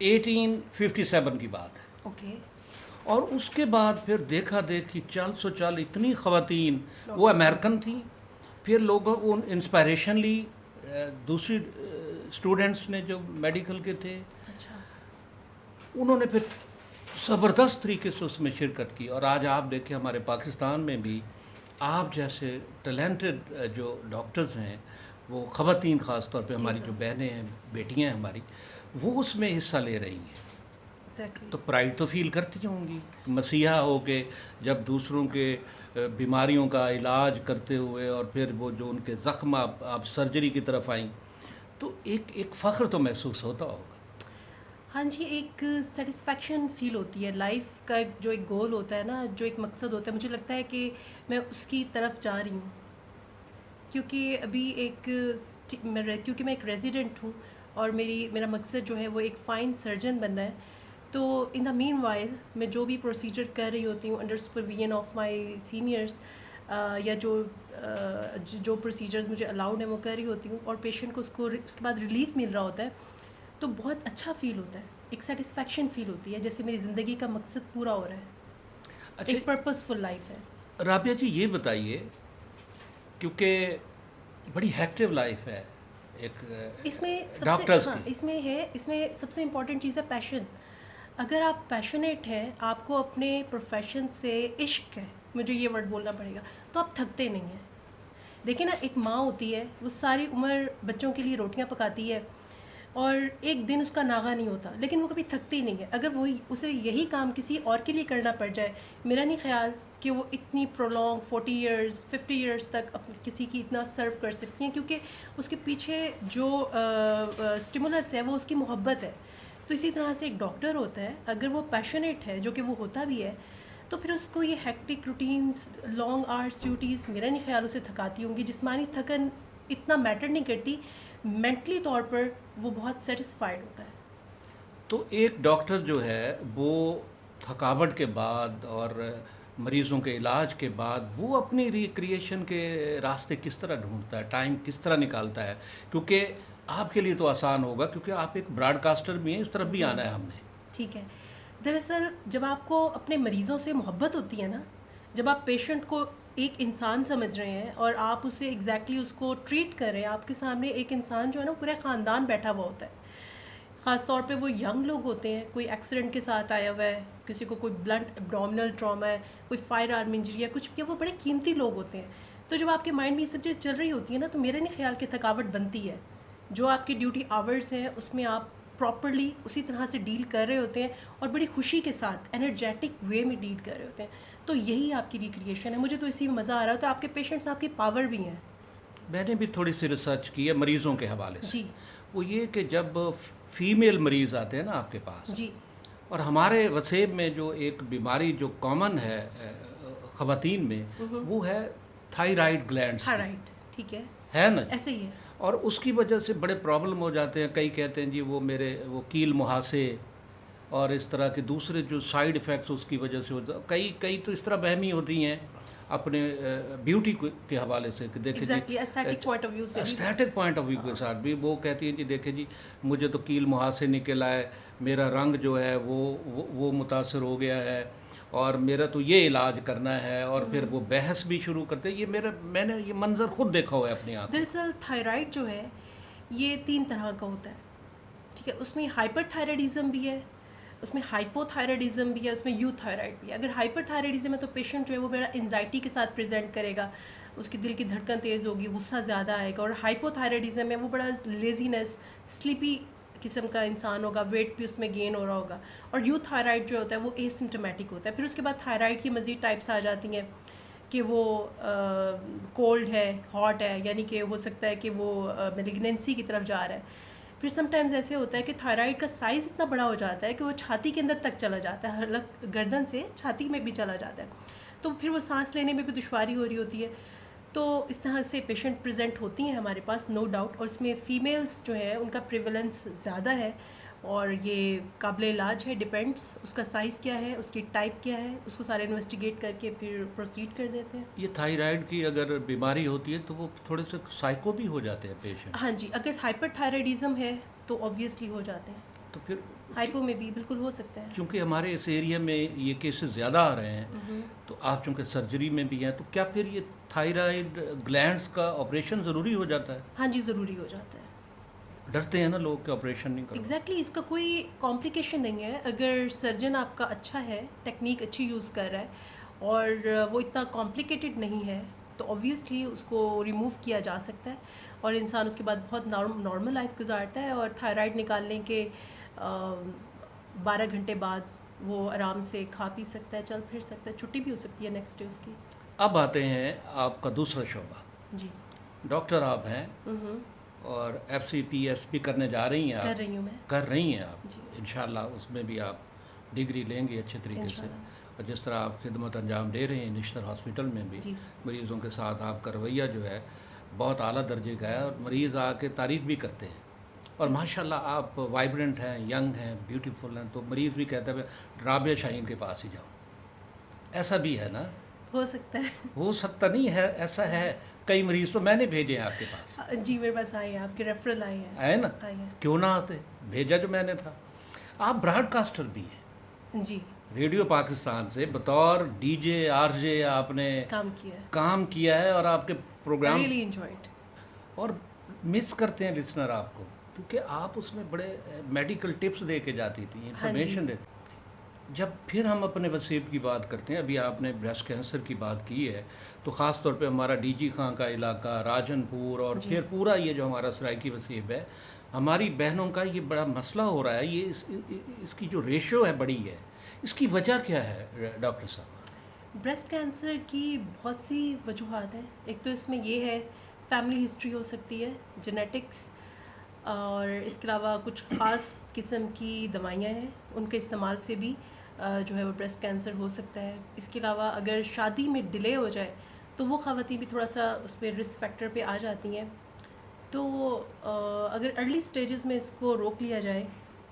1857 کی بات ہے. اوکے. اور اس کے بعد پھر دیکھا دیکھی چل سو چل اتنی خواتین وہ امریکن تھیں. پھر لوگوں کو انسپائریشن لی دوسری اسٹوڈنٹس نے جو میڈیکل کے تھے, اچھا. انہوں نے پھر زبردست طریقے سے اس میں شرکت کی. اور آج آپ دیکھیں ہمارے پاکستان میں بھی آپ جیسے ٹیلنٹڈ جو ڈاکٹرز ہیں وہ خواتین, خاص طور پہ ہماری جو بہنیں ہیں بیٹیاں ہیں ہماری, وہ اس میں حصہ لے رہی ہیں. تو پرائڈ تو فیل کرتی ہوں گی مسیحا ہو کے جب دوسروں کے بیماریوں کا علاج کرتے ہوئے اور پھر وہ جو ان کے زخم آپ سرجری کی طرف آئیں, تو ایک فخر تو محسوس ہوتا ہوگا. ہاں جی, ایک سیٹسفیکشن فیل ہوتی ہے. لائف کا جو ایک گول ہوتا ہے نا, جو ایک مقصد ہوتا ہے, مجھے لگتا ہے کہ میں اس کی طرف جا رہی ہوں. کیونکہ ابھی کیونکہ میں ایک ریزیڈنٹ ہوں اور میرا مقصد جو ہے وہ ایک فائن سرجن بننا ہے. تو ان دا مین وائل میں جو بھی پروسیجر کر رہی ہوتی ہوں under supervision of my seniors, یا جو پروسیجرز مجھے الاؤڈ ہیں وہ کر رہی ہوتی ہوں, اور پیشنٹ کو اس کے بعد ریلیف مل رہا ہوتا ہے, تو بہت اچھا فیل ہوتا ہے. ایک سیٹسفیکشن فیل ہوتی ہے جیسے میری زندگی کا مقصد پورا ہو رہا ہے. ایک پرپز فل لائف ہے. رابعہ جی یہ بتائیے, کیونکہ بڑی ہیکٹیو لائف ہے ایک اس میں ڈاکٹرز کی. اس میں سب سے امپورٹنٹ چیز ہے پیشن. اگر آپ پیشنیٹ ہیں, آپ کو اپنے پروفیشن سے عشق ہے, مجھے یہ ورڈ بولنا پڑے گا, تو آپ تھکتے نہیں ہیں. دیکھیں نا, ایک ماں ہوتی ہے وہ ساری عمر بچوں کے لیے روٹیاں پکاتی ہے اور ایک دن اس کا ناغہ نہیں ہوتا, لیکن وہ کبھی تھکتی نہیں ہے. اگر اسے یہی کام کسی اور کے لیے کرنا پڑ جائے, میرا نہیں خیال کہ وہ اتنی پرولونگ 40 ایئرز 50 ایئرز تک کسی کی اتنا سرو کر سکتی ہیں, کیونکہ اس کے پیچھے جو اسٹیمولس ہے وہ اس کی محبت ہے. تو اسی طرح سے ایک ڈاکٹر ہوتا ہے, اگر وہ پیشنیٹ ہے, جو کہ وہ ہوتا بھی ہے, تو پھر اس کو یہ hectic routines, long hours duties, میرا نہیں خیال اسے تھکاتی ہوں گی. جسمانی تھکن اتنا میٹر نہیں کرتی, مینٹلی طور پر وہ بہت سیٹسفائیڈ ہوتا ہے. تو ایک ڈاکٹر جو ہے وہ تھکاوٹ کے بعد اور مریضوں کے علاج کے بعد وہ اپنی ریکریشن کے راستے کس طرح ڈھونڈتا ہے, ٹائم کس طرح نکالتا ہے؟ کیونکہ آپ کے لیے تو آسان ہوگا کیونکہ آپ ایک براڈ کاسٹر بھی ہیں, اس طرف بھی آنا ہے ہم نے. ٹھیک ہے. دراصل جب آپ کو اپنے مریضوں سے محبت ہوتی ہے نا, جب آپ پیشنٹ کو ایک انسان سمجھ رہے ہیں اور آپ اسے ایگزیکٹلی اس کو ٹریٹ کر رہے ہیں, آپ کے سامنے ایک انسان جو ہے نا پورا خاندان بیٹھا ہوا ہوتا ہے. خاص طور پہ وہ ینگ لوگ ہوتے ہیں, کوئی ایکسیڈنٹ کے ساتھ آیا ہوا ہے, کسی کو کوئی بلنٹ ابڈومینل ٹراما ہے, کوئی فائر آرم انجری ہے, کچھ بھی ہے, وہ بڑے قیمتی لوگ ہوتے ہیں. تو جب آپ کے مائنڈ میں یہ سب چیز چل رہی ہوتی ہے نا, تو میرا نہیں خیال کہ تھکاوٹ بنتی ہے. جو آپ کی ڈیوٹی آورس ہیں اس میں آپ پراپرلی اسی طرح سے ڈیل کر رہے ہوتے ہیں اور بڑی خوشی کے ساتھ انرجیٹک وے میں ڈیل کر رہے ہوتے ہیں. تو یہی آپ کی ریکریشن ہے. مجھے تو اسی میں مزہ آ رہا ہوتا ہے. آپ کے پیشنٹس آپ کی پاور بھی ہیں. میں نے بھی تھوڑی سی ریسرچ کی ہے مریضوں کے حوالے سے. جی. وہ یہ کہ جب فیمیل مریض آتے ہیں نا آپ کے پاس, جی. اور ہمارے وسیب میں جو ایک بیماری جو کامن ہے خواتین میں, وہ ہے تھائرائڈ گلینڈس. تھائرائڈ, ٹھیک ہے نا, ایسے ہی ہے. اور اس کی وجہ سے بڑے پرابلم ہو جاتے ہیں. کئی کہتے ہیں جی وہ کیل مہاسے اور اس طرح کے دوسرے جو سائیڈ ایفیکٹس اس کی وجہ سے ہوتے ہیں. کئی تو اس طرح بہمی ہوتی ہیں اپنے بیوٹی کے حوالے سے کہ دیکھیں جی اسٹیٹک پوائنٹ آف ویو کے ساتھ بھی وہ کہتی ہیں جی دیکھیں جی مجھے تو کیل مہاسے نکل آئے, میرا رنگ جو ہے وہ متاثر ہو گیا ہے اور میرا تو یہ علاج کرنا ہے, اور پھر وہ بحث بھی شروع کرتے ہیں. میں نے یہ منظر خود دیکھا ہوا ہے اپنی آنکھوں. دراصل تھائرائڈ جو ہے یہ 3 طرح کا ہوتا ہے, ٹھیک ہے. اس میں ہائپر تھائرائڈزم بھی ہے, اس میں ہائپو تھائرائڈزم بھی ہے, اس میں یو تھائرائڈ بھی ہے. اگر ہائپر تھائرائڈزم ہے تو پیشنٹ جو ہے وہ بڑا انزائٹی کے ساتھ پریزنٹ کرے گا, اس کی دل کی دھڑکن تیز ہوگی, غصہ زیادہ آئے گا. اور ہائپو تھائرائڈزم ہے وہ بڑا لیزینس, سلیپی قسم کا انسان ہوگا, ویٹ بھی اس میں گین ہو رہا ہوگا. اور یو تھائرائڈ جو ہوتا ہے وہ اسمپٹومیٹک ہوتا ہے. پھر اس کے بعد تھائرائڈ کی مزید ٹائپس آ جاتی ہیں کہ وہ کولڈ ہے, ہاٹ ہے, یعنی کہ ہو سکتا ہے کہ وہ میلیگنینسی کی طرف جا رہا ہے. پھر سم ٹائمز ایسے ہوتا ہے کہ تھائرائڈ کا سائز اتنا بڑا ہو جاتا ہے کہ وہ چھاتی کے اندر تک چلا جاتا ہے, حلق گردن سے چھاتی میں بھی چلا جاتا ہے. تو پھر وہ سانس لینے میں بھی دشواری ہو رہی ہوتی ہے. تو اس طرح سے پیشنٹ پریزنٹ ہوتی ہیں ہمارے پاس, نو ڈاؤٹ. اور اس میں فیمیلز جو ہے ان کا پریولنس زیادہ ہے اور یہ قابل علاج ہے. ڈپینڈس اس کا سائز کیا ہے, اس کی ٹائپ کیا ہے, اس کو سارے انویسٹیگیٹ کر کے پھر پروسیڈ کر دیتے ہیں. یہ تھائرائڈ کی اگر بیماری ہوتی ہے تو وہ تھوڑے سے سائیکو بھی ہو جاتے ہیں پیشنٹ. ہاں جی, اگر ہائپر تھائرائڈزم ہے تو آبویسلی ہو جاتے ہیں. تو پھر ہائپو میں بھی بالکل ہو سکتا ہے. چونکہ ہمارے اس ایریا میں یہ کیسز زیادہ آ رہے ہیں تو آپ چونکہ سرجری میں بھی ہیں تو کیا پھر یہ تھائرائڈ گلینڈز کا آپریشن ضروری ہو جاتا ہے؟ ہاں جی ضروری ہو جاتا ہے. ڈرتے ہیں نا لوگ کہ آپریشن نہیں کرو. ایگزیکٹلی اس کا کوئی کمپلیکیشن نہیں ہے. اگر سرجن آپ کا اچھا ہے, ٹیکنیک اچھی یوز کر رہا ہے اور وہ اتنا کمپلیکیٹڈ نہیں ہے تو اوبویسلی اس کو ریموو کیا جا سکتا ہے اور انسان اس کے بعد بہت نارمل لائف گزارتا ہے. اور تھائرائڈ نکالنے کے 12 گھنٹے بعد وہ آرام سے کھا پی سکتا ہے, چل پھر سکتا ہے, چھٹی بھی ہو سکتی ہے نیکسٹ ڈے اس کی. اب آتے ہیں آپ کا دوسرا شعبہ. جی ڈاکٹر آپ ہیں اور ایف سی پی ایس بھی کرنے جا رہی ہیں. کر رہی ہوں میں. کر رہی ہیں آپ. جی انشاءاللہ اس میں بھی آپ ڈگری لیں گے اچھے طریقے سے. انشاءاللہ. اور جس طرح آپ خدمت انجام دے رہے ہیں نشتر ہاسپٹل میں بھی, جی مریضوں کے ساتھ آپ کا رویہ جو ہے بہت اعلیٰ درجے کا ہے اور مریض آ کے تعریف بھی کرتے ہیں. اور ماشاءاللہ آپ وائبرنٹ ہیں, ینگ ہیں, بیوٹیفل ہیں, تو مریض بھی کہتا ہے رابعہ شاہین کے پاس ہی جاؤ. ایسا بھی ہے نا؟ ہو سکتا ہے. ہو سکتا نہیں ہے, ایسا ہے. کئی مریض تو میں نے بھیجے ہیں آپ کے پاس. جی میرے پاس آئے ہیں, آپ کے ریفرل آئے ہیں. ہے نا؟ آئے ہیں. کیوں نہ آتے, بھیجا جو میں نے تھا. آپ براڈ کاسٹر بھی ہیں. جی ریڈیو پاکستان سے بطور ڈی جے آر جے آپ نے کام کیا ہے اور آپ کے پروگرام ریئلی انجوائڈ. اور مس کرتے ہیں لسنر آپ کو, کیونکہ آپ اس میں بڑے میڈیکل ٹپس دے کے جاتی تھیں, انفارمیشن دیتی. جب پھر ہم اپنے وسیب کی بات کرتے ہیں, ابھی آپ نے بریسٹ کینسر کی بات کی ہے, تو خاص طور پہ ہمارا ڈی جی خان کا علاقہ, راجن پور اور پھر پورا یہ جو ہمارا سرائکی وسیب ہے, ہماری بہنوں کا یہ بڑا مسئلہ ہو رہا ہے. یہ اس کی جو ریشو ہے بڑی ہے, اس کی وجہ کیا ہے ڈاکٹر صاحب؟ بریسٹ کینسر کی بہت سی وجوہات ہیں. ایک تو اس میں یہ ہے فیملی ہسٹری ہو سکتی ہے, جینیٹکس, اور اس کے علاوہ کچھ خاص قسم کی دوائیاں ہیں, ان کے استعمال سے بھی جو ہے وہ بریسٹ کینسر ہو سکتا ہے. اس کے علاوہ اگر شادی میں ڈیلے ہو جائے تو وہ خواتین بھی تھوڑا سا اس پہ رسک فیکٹر پہ آ جاتی ہیں. تو اگر ارلی سٹیجز میں اس کو روک لیا جائے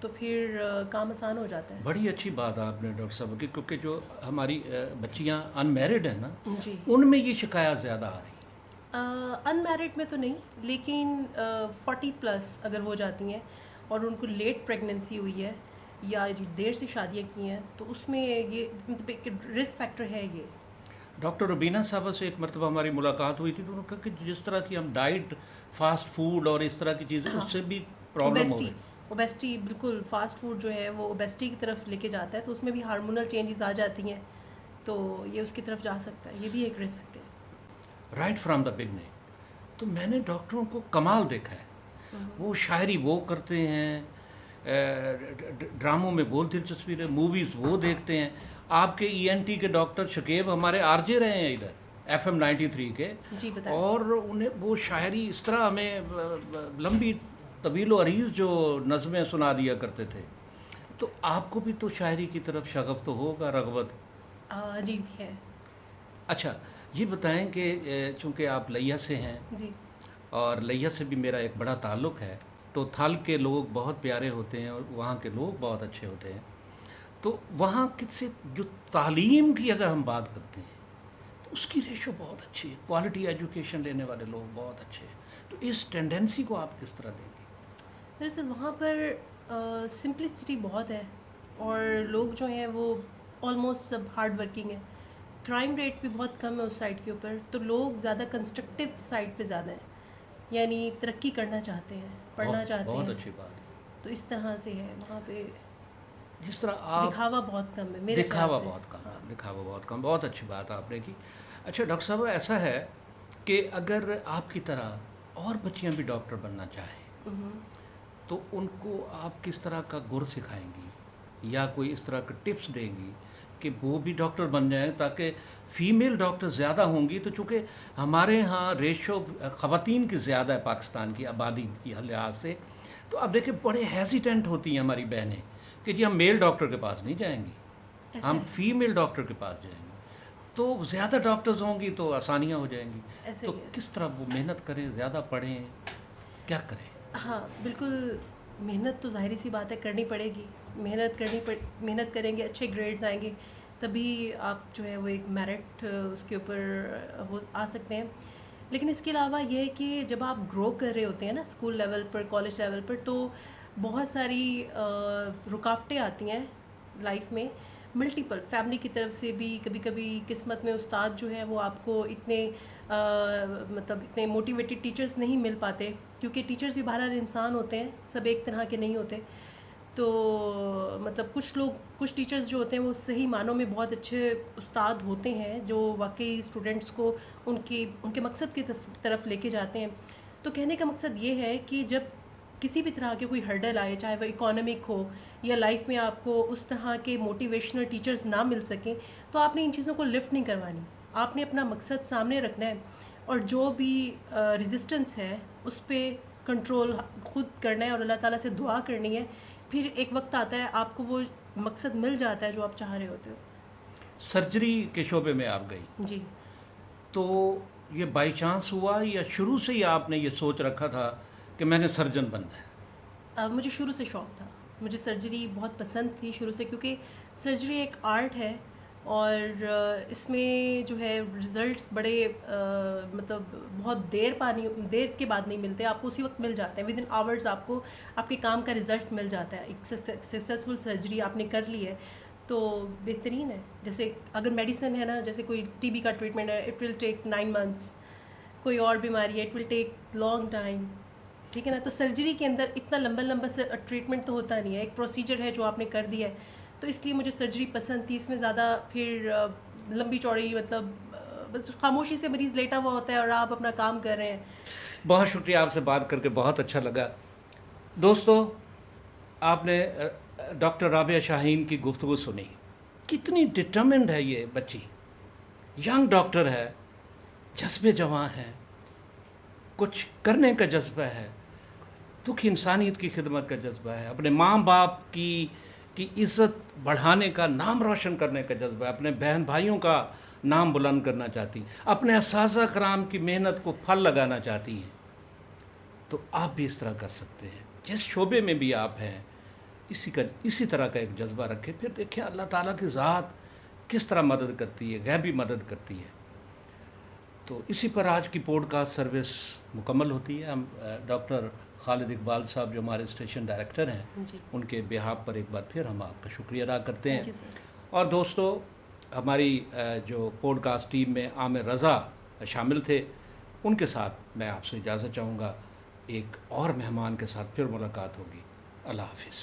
تو پھر کام آسان ہو جاتا ہے. بڑی اچھی بات آپ نے ڈاکٹر صاحب کی, کیونکہ جو ہماری بچیاں ان میرڈ ہیں نا, جی ان میں یہ شکایات زیادہ آ رہی ہیں. ان میرڈ میں تو نہیں, لیکن 40+ اگر ہو جاتی ہیں اور ان کو لیٹ پریگننسی ہوئی ہے یا دیر سے شادیاں کی ہیں تو اس میں یہ رسک فیکٹر ہے. یہ ڈاکٹر ربینہ صاحبہ سے ایک مرتبہ ہماری ملاقات ہوئی تھی, تو انہوں نے کہا کہ جس طرح کی ہم ڈائٹ, فاسٹ فوڈ اور اس طرح کی چیزیں, اس سے بھی پرابلم ہو رہی ہے. اوبیسٹی, بالکل فاسٹ فوڈ جو ہے وہ اوبیسٹی کی طرف لے کے جاتا ہے, تو اس میں بھی ہارمونل چینجز آ جاتی ہیں, تو یہ اس کی طرف جا سکتا ہے. یہ بھی ایک رسک ہے. Right from the beginning. تو میں نے ڈاکٹروں کو کمال دیکھا ہے, وہ شاعری وہ کرتے ہیں, ڈراموں میں بہت دلچسپی رہے, موویز وہ دیکھتے ہیں. آپ کے ای این ٹی کے ڈاکٹر شکیب ہمارے آر جے رہے ہیں ادھر FM 93 کے, جی بتائیں. اور انہیں وہ شاعری اس طرح ہمیں لمبی طویل و عریض جو نظمیں سنا دیا کرتے تھے. تو آپ کو بھی تو شاعری کی طرف شغف تو ہوگا, رغبت؟ جی ہے. اچھا یہ بتائیں کہ چونکہ آپ لیا سے ہیں, جی, اور لیا سے بھی میرا ایک بڑا تعلق ہے, تو تھل کے لوگ بہت پیارے ہوتے ہیں اور وہاں کے لوگ بہت اچھے ہوتے ہیں. تو وہاں سے جو تعلیم کی اگر ہم بات کرتے ہیں تو اس کی ریشو بہت اچھی ہے, کوالٹی ایجوکیشن لینے والے لوگ بہت اچھے ہیں. تو اس ٹینڈنسی کو آپ کس طرح دیں گے؟ دراصل وہاں پر سمپلسٹی بہت ہے اور لوگ جو ہیں وہ آلموسٹ سب ہارڈ ورکنگ ہیں. کرائم ریٹ بھی بہت کم ہے اس سائڈ کے اوپر, تو لوگ زیادہ کنسٹرکٹیو سائڈ پہ زیادہ ہیں, یعنی ترقی کرنا چاہتے ہیں, پڑھنا چاہتے ہیں. بہت اچھی بات ہے. تو اس طرح سے ہے وہاں پہ, جس طرح آپ دکھاوا بہت کم ہے میرے خیال دکھاوا سے. بہت کم ہے, دکھاوا بہت کم. بہت اچھی بات آپ نے کی. اچھا ڈاکٹر صاحب, ایسا ہے کہ اگر آپ کی طرح اور بچیاں بھی ڈاکٹر بننا چاہیں تو ان کو آپ کس طرح کا گر سکھائیں گی یا کوئی اس طرح کے ٹپس دیں گی کہ وہ بھی ڈاکٹر بن جائیں, تاکہ فیمیل ڈاکٹر زیادہ ہوں گی؟ تو چونکہ ہمارے ہاں ریشو خواتین کی زیادہ ہے پاکستان کی آبادی کی لحاظ سے, تو اب دیکھیں بڑے ہیزیٹنٹ ہوتی ہیں ہماری بہنیں کہ جی ہم میل ڈاکٹر کے پاس نہیں جائیں گی, ہم فیمیل ڈاکٹر کے پاس جائیں گے. تو زیادہ ڈاکٹرز ہوں گی تو آسانیاں ہو جائیں گی. تو کس طرح وہ محنت کریں, زیادہ پڑھیں, کیا کریں؟ ہاں بالکل, محنت تو ظاہری سی بات ہے کرنی پڑے گی. محنت کریں گے, اچھے گریڈز آئیں گے, تبھی آپ جو ہے وہ ایک میرٹ اس کے اوپر آ سکتے ہیں. لیکن اس کے علاوہ یہ ہے کہ جب آپ گرو کر رہے ہوتے ہیں نا اسکول لیول پر, کالج لیول پر, تو بہت ساری رکاوٹیں آتی ہیں لائف میں، ملٹیپل فیملی کی طرف سے بھی، کبھی کبھی قسمت میں استاد جو ہیں وہ آپ کو اتنے مطلب اتنے موٹیویٹڈ ٹیچرز نہیں مل پاتے، کیونکہ ٹیچرز بھی بہرحال انسان ہوتے ہیں، سب ایک طرح کے نہیں ہوتے. تو مطلب کچھ ٹیچرز جو ہوتے ہیں وہ صحیح معنوں میں بہت اچھے استاد ہوتے ہیں، جو واقعی اسٹوڈنٹس کو ان کے مقصد کی طرف لے کے جاتے ہیں. تو کہنے کا مقصد یہ ہے کہ جب کسی بھی طرح کے کوئی ہرڈل آئے، چاہے وہ اکانومک ہو یا لائف میں آپ کو اس طرح کے موٹیویشنل ٹیچرز نہ مل سکیں، تو آپ نے ان چیزوں کو لفٹ نہیں کروانی. آپ نے اپنا مقصد سامنے رکھنا ہے، اور جو بھی ریزسٹنس ہے اس پہ کنٹرول خود کرنا ہے اور اللہ تعالیٰ سے دعا کرنی ہے. پھر ایک وقت آتا ہے آپ کو وہ مقصد مل جاتا ہے جو آپ چاہ رہے ہوتے ہو. سرجری کے شعبے میں آپ گئی جی. تو یہ بائی چانس ہوا یا شروع سے ہی آپ نے یہ سوچ رکھا تھا کہ میں نے سرجن بننا ہے؟ مجھے شروع سے شوق تھا، مجھے سرجری بہت پسند تھی شروع سے، کیونکہ سرجری ایک آرٹ ہے اور اس میں جو ہے رزلٹس بڑے مطلب بہت دیر کے بعد نہیں ملتے، آپ کو اسی وقت مل جاتے ہیں، ود ان آورز آپ کو آپ کے کام کا رزلٹ مل جاتا ہے. ایک سکسیزفل سرجری آپ نے کر لی ہے تو بہترین ہے. جیسے اگر میڈیسن ہے نا، جیسے کوئی ٹی بی کا ٹریٹمنٹ ہے، اٹ ول ٹیک 9 months، کوئی اور بیماری ہے it will take long time, ٹھیک ہے نا. تو سرجری کے اندر اتنا لمبا ٹریٹمنٹ تو ہوتا نہیں ہے، ایک پروسیجر ہے جو آپ نے کر دیا ہے. تو اس لیے مجھے سرجری پسند تھی. اس میں زیادہ پھر لمبی چوڑی مطلب بس خاموشی سے مریض لیٹا ہوا ہوتا ہے اور آپ اپنا کام کر رہے ہیں. بہت شکریہ، آپ سے بات کر کے بہت اچھا لگا. دوستو، آپ نے ڈاکٹر رابعہ شاہین کی گفتگو سنی. کتنی ڈٹرمنڈ ہے یہ بچی، ینگ ڈاکٹر ہے، جذبے جواں ہیں، کچھ کرنے کا جذبہ ہے، دکھ انسانیت کی خدمت کا جذبہ ہے، اپنے ماں باپ کی عزت بڑھانے کا، نام روشن کرنے کا جذبہ ہے، اپنے بہن بھائیوں کا نام بلند کرنا چاہتی ہیں، اپنے اساتذہ کرام کی محنت کو پھل لگانا چاہتی ہیں. تو آپ بھی اس طرح کر سکتے ہیں. جس شعبے میں بھی آپ ہیں اسی طرح کا ایک جذبہ رکھیں، پھر دیکھیں اللہ تعالیٰ کی ذات کس طرح مدد کرتی ہے، غیبی مدد کرتی ہے. تو اسی پر آج کی پوڈ کاسٹ سروس مکمل ہوتی ہے. ہم ڈاکٹر خالد اقبال صاحب جو ہمارے اسٹیشن ڈائریکٹر ہیں، جی. ان کے بہاف پر ایک بار پھر ہم آپ کا شکریہ ادا کرتے ہیں. Thank you, sir. اور دوستو، ہماری جو پوڈ کاسٹ ٹیم میں عامر رضا شامل تھے، ان کے ساتھ میں آپ سے اجازت چاہوں گا. ایک اور مہمان کے ساتھ پھر ملاقات ہوگی. اللہ حافظ.